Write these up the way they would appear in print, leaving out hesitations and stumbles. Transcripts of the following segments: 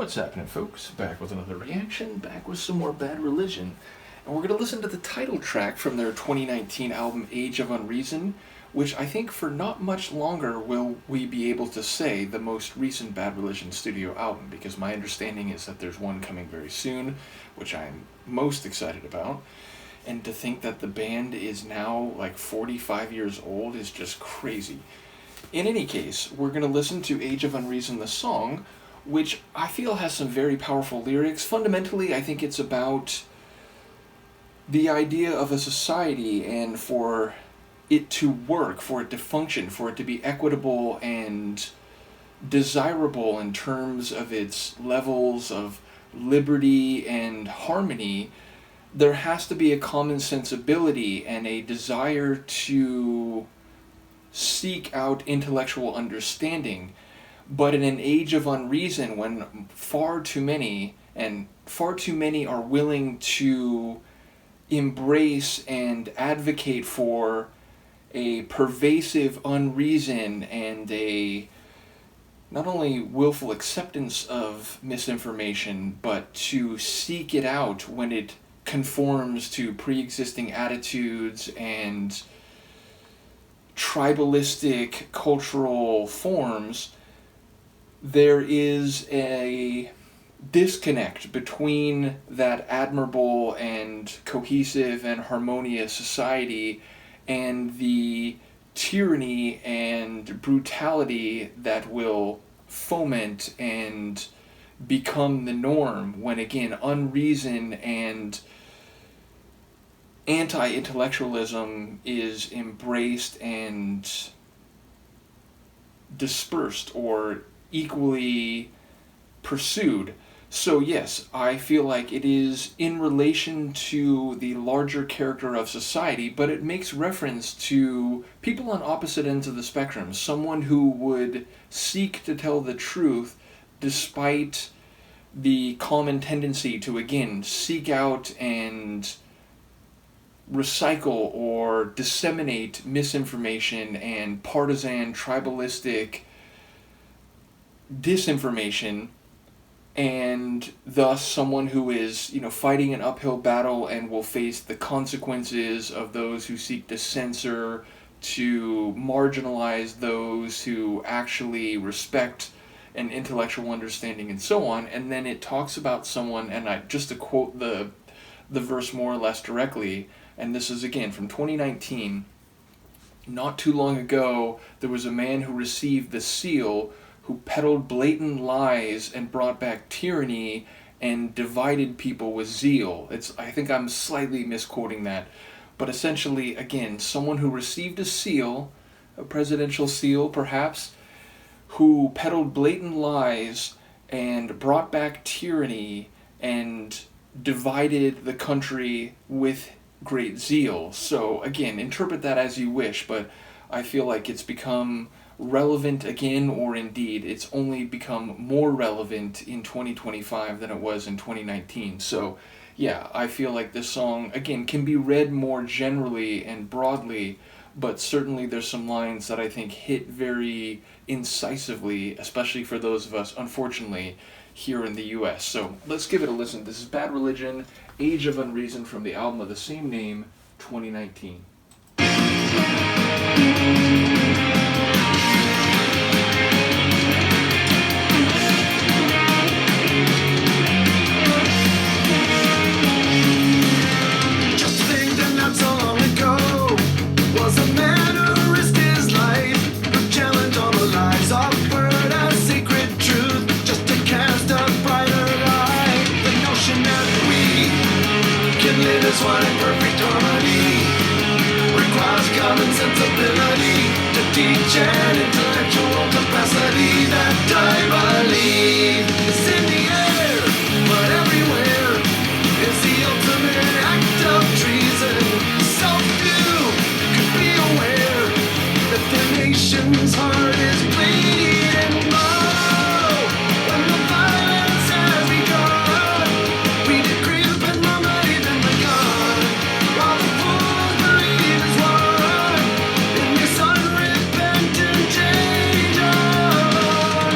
What's happening, folks? Back with another reaction, back with some more Bad Religion. And we're going to listen to the title track from their 2019 album, Age of Unreason, which I think for not much longer will we be able to say the most recent Bad Religion studio album, because my understanding is that there's one coming very soon, which I'm most excited about. And to think that the band is now like 45 years old is just crazy. In any case, we're going to listen to Age of Unreason, the song, which I feel has some very powerful lyrics. Fundamentally, I think it's about the idea of a society and for it to work, for it to function, for it to be equitable and desirable in terms of its levels of liberty and harmony. There has to be a common sensibility and a desire to seek out intellectual understanding. But in an age of unreason, when far too many are willing to embrace and advocate for a pervasive unreason and a not only willful acceptance of misinformation, but to seek it out when it conforms to pre-existing attitudes and tribalistic cultural forms, there is a disconnect between that admirable and cohesive and harmonious society and the tyranny and brutality that will foment and become the norm when, again, unreason and anti-intellectualism is embraced and dispersed or equally pursued. So yes, I feel like it is in relation to the larger character of society, but it makes reference to people on opposite ends of the spectrum. Someone who would seek to tell the truth despite the common tendency to, again, seek out and recycle or disseminate misinformation and partisan, tribalistic disinformation, and thus someone who is, fighting an uphill battle and will face the consequences of those who seek to censor, to marginalize those who actually respect an intellectual understanding, and so on. And then it talks about someone, and just to quote the verse more or less directly, and this is again from 2019, not too long ago, there was a man who received the seal who peddled blatant lies and brought back tyranny and divided people with zeal. I think I'm slightly misquoting that, but essentially, again, someone who received a seal, a presidential seal perhaps, who peddled blatant lies and brought back tyranny and divided the country with great zeal. So again, interpret that as you wish, but I feel like it's become relevant again, or indeed it's only become more relevant in 2025 than it was in 2019. So yeah, I feel like this song, again, can be read more generally and broadly, but certainly there's some lines that I think hit very incisively, especially for those of us, unfortunately, here in the US. So let's give it a listen. This is Bad Religion, Age of Unreason, from the album of the same name, 2019. One in perfect harmony requires common sensibility to teach an intellectual capacity that I believe is in the air, but everywhere is the ultimate act of treason. So few could be aware that the nation's heart is bleeding low. When the violence has begun, we decree the pen more mighty than the gun, while the fools believe is one in this unrepentant age of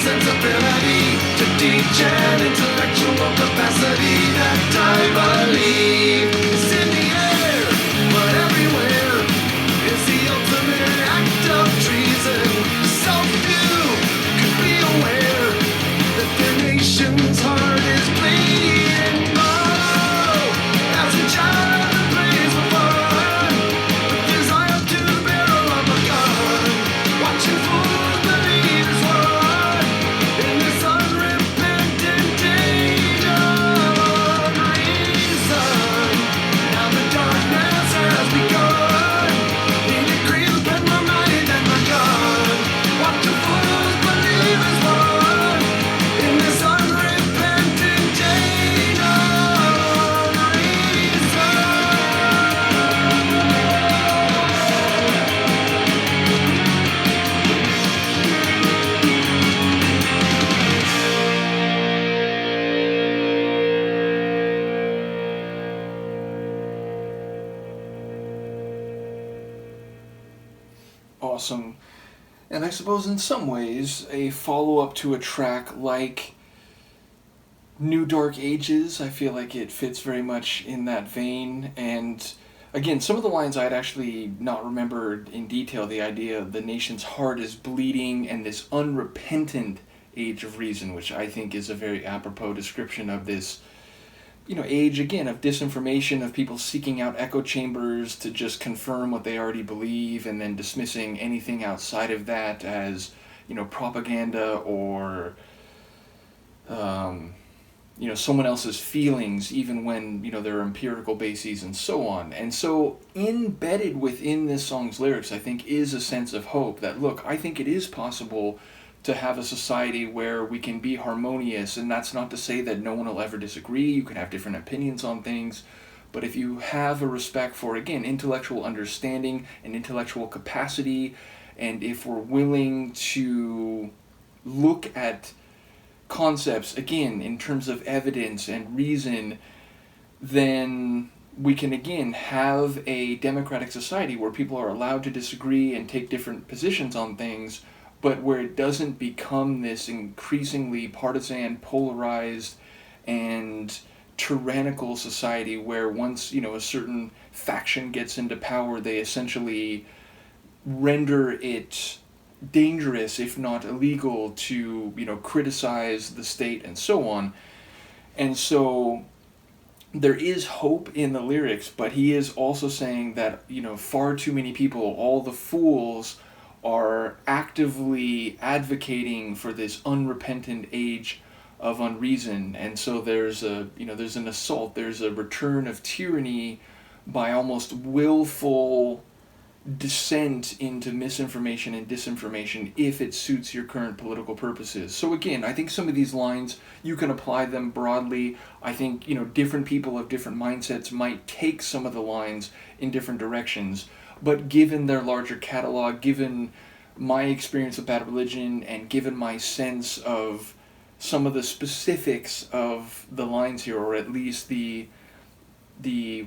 sensibility to teach an intellectual capacity that I believe is in the air, but everywhere is the ultimate act of treason. So few could be aware that their nation's heart is bleeding. Oh, as a child that plays for fun, with desire to the barrel of a gun, watching fools believe is one in this unrepentant age of unreason. Now the darkness has begun. He decrees upon my mind and my gun. Watching fools believe is one in this unrepentant age of unreason. Awesome. And I suppose in some ways, a follow-up to a track like New Dark Ages, I feel like it fits very much in that vein. And again, some of the lines I'd actually not remembered in detail, the idea the nation's heart is bleeding and this unrepentant Age of Reason, which I think is a very apropos description of this, age again of disinformation, of people seeking out echo chambers to just confirm what they already believe and then dismissing anything outside of that as, propaganda or, someone else's feelings, even when, there are empirical bases and so on. And so embedded within this song's lyrics, I think, is a sense of hope that, look, I think it is possible to have a society where we can be harmonious, and that's not to say that no one will ever disagree. You can have different opinions on things, but if you have a respect for, again, intellectual understanding and intellectual capacity, and if we're willing to look at concepts, again, in terms of evidence and reason, then we can, again, have a democratic society where people are allowed to disagree and take different positions on things, but where it doesn't become this increasingly partisan, polarized, and tyrannical society where once, a certain faction gets into power, they essentially render it dangerous, if not illegal, to, criticize the state and so on. And so there is hope in the lyrics, but he is also saying that, far too many people, all the fools, are actively advocating for this unrepentant age of unreason. And so there's an assault, there's a return of tyranny by almost willful descent into misinformation and disinformation if it suits your current political purposes. So again, I think some of these lines, you can apply them broadly. I think, different people of different mindsets might take some of the lines in different directions. But given their larger catalog, given my experience with Bad Religion, and given my sense of some of the specifics of the lines here, or at least the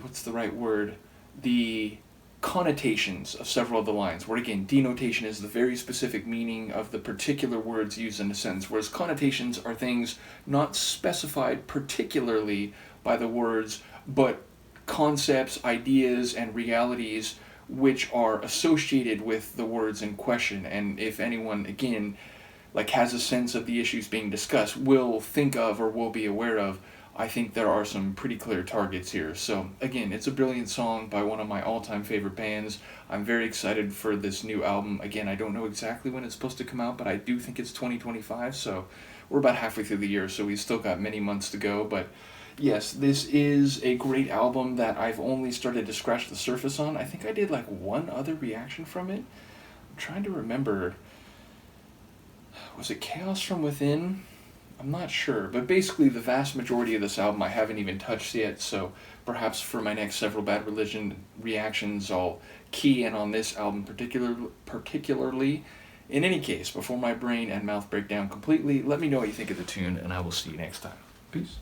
what's the right word? The connotations of several of the lines, where again, denotation is the very specific meaning of the particular words used in a sentence, whereas connotations are things not specified particularly by the words, but concepts, ideas, and realities which are associated with the words in question. And if anyone, again, has a sense of the issues being discussed, will think of or will be aware of, I think there are some pretty clear targets here. So again, it's a brilliant song by one of my all-time favorite bands. I'm very excited for this new album. Again, I don't know exactly when it's supposed to come out, but I do think it's 2025, so we're about halfway through the year, so we've still got many months to go. But yes, this is a great album that I've only started to scratch the surface on. I think I did one other reaction from it. I'm trying to remember. Was it Chaos from Within? I'm not sure, but basically the vast majority of this album I haven't even touched yet, so perhaps for my next several Bad Religion reactions I'll key in on this album particularly. In any case, before my brain and mouth break down completely, let me know what you think of the tune, and I will see you next time. Peace.